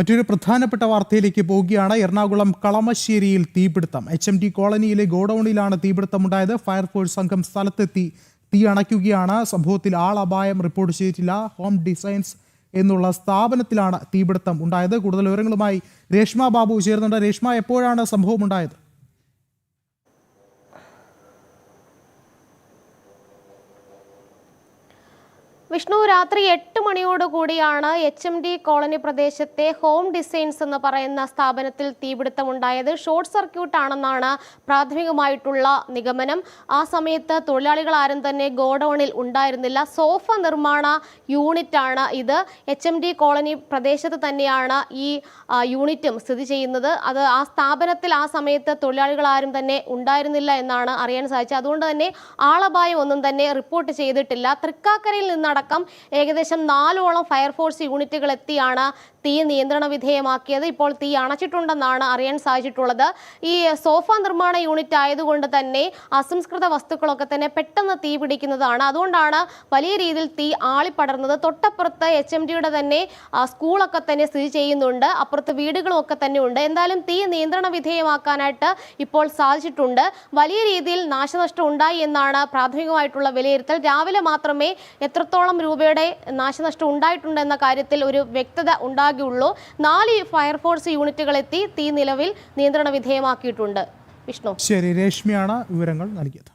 മറ്റൊരു പ്രധാനപ്പെട്ട വാർത്തയിലേക്ക് പോവുകയാണ്. എറണാകുളം കളമശ്ശേരിയിൽ തീപിടുത്തം. HMD കോളനിയിലെ ഗോഡൌണിലാണ് തീപിടുത്തമുണ്ടായത്. ഫയർഫോഴ്സ് സംഘം സ്ഥലത്തെത്തി തീ അണയ്ക്കുകയാണ്. സംഭവത്തിൽ ആളപായം റിപ്പോർട്ട് ചെയ്തിട്ടില്ല. ഹോം ഡിസൈൻസ് എന്നുള്ള സ്ഥാപനത്തിലാണ് തീപിടുത്തം ഉണ്ടായത്. കൂടുതൽ വിവരങ്ങളുമായി രേഷ്മ ബാബു ചേർന്നുണ്ട്. രേഷ്മ, എപ്പോഴാണ് സംഭവം ഉണ്ടായത്? വിഷ്ണു, രാത്രി 8 മണിയോടുകൂടിയാണ് HMD കോളനി പ്രദേശത്തെ ഹോം ഡിസൈൻസ് എന്ന് പറയുന്ന സ്ഥാപനത്തിൽ തീപിടുത്തമുണ്ടായത്. ഷോർട്ട് സർക്യൂട്ട് ആണെന്നാണ് പ്രാഥമികമായിട്ടുള്ള നിഗമനം. ആ സമയത്ത് തൊഴിലാളികൾ ആരും തന്നെ ഗോഡൌണിൽ ഉണ്ടായിരുന്നില്ല. സോഫ നിർമ്മാണ യൂണിറ്റാണ് ഇത്. HMD കോളനി പ്രദേശത്ത് തന്നെയാണ് ഈ യൂണിറ്റും സ്ഥിതി ചെയ്യുന്നത്. ആ സ്ഥാപനത്തിൽ ആ സമയത്ത് തൊഴിലാളികൾ ആരും തന്നെ ഉണ്ടായിരുന്നില്ല എന്നാണ് അറിയാൻ സാധിച്ചത്. അതുകൊണ്ട് തന്നെ ആളപായം ഒന്നും തന്നെ റിപ്പോർട്ട് ചെയ്തിട്ടില്ല. തൃക്കാക്കരയിൽ നിന്നടക്കം ഏകദേശം 4ഓളം ഫയർഫോഴ്സ് യൂണിറ്റുകൾ എത്തിയാണ് തീ നിയന്ത്രണ വിധേയമാക്കിയത്. ഇപ്പോൾ തീ അണച്ചിട്ടുണ്ടെന്നാണ് അറിയാൻ സാധിച്ചിട്ടുള്ളത്. ഈ സോഫ നിർമ്മാണ യൂണിറ്റ് ആയതുകൊണ്ട് തന്നെ അസംസ്കൃത വസ്തുക്കളൊക്കെ തന്നെ പെട്ടെന്ന് തീ പിടിക്കുന്നതാണ്. അതുകൊണ്ടാണ് വലിയ രീതിയിൽ തീ ആളിപ്പടർന്നത്. തൊട്ടപ്പുറത്ത് HMDയുടെ തന്നെ സ്കൂളൊക്കെ തന്നെ സ്ഥിതി ചെയ്യുന്നുണ്ട്. അപ്പുറത്ത് വീടുകളും ഒക്കെ തന്നെ ഉണ്ട്. എന്തായാലും തീ നിയന്ത്രണ വിധേയമാക്കാനായിട്ട് ഇപ്പോൾ സാധിച്ചിട്ടുണ്ട്. വലിയ രീതിയിൽ നാശനഷ്ടം ഉണ്ടായി എന്നാണ് പ്രാഥമികമായിട്ടുള്ള വിലയിരുത്തൽ. രാവിലെ മാത്രമേ എത്രത്തോളം രൂപയുടെ നാശനഷ്ടം ഉണ്ടായിട്ടുണ്ടെന്ന കാര്യത്തിൽ ഒരു വ്യക്തത ഉണ്ടാകുകയുള്ളൂ. 4 ഫയർഫോഴ്സ് യൂണിറ്റുകൾ എത്തി തീ നിലവിൽ നിയന്ത്രണ വിധേയമാക്കിയിട്ടുണ്ട്. വിഷ്ണു, ശരി, രേഷ്മയാണ് വിവരങ്ങൾ നൽകിയത്.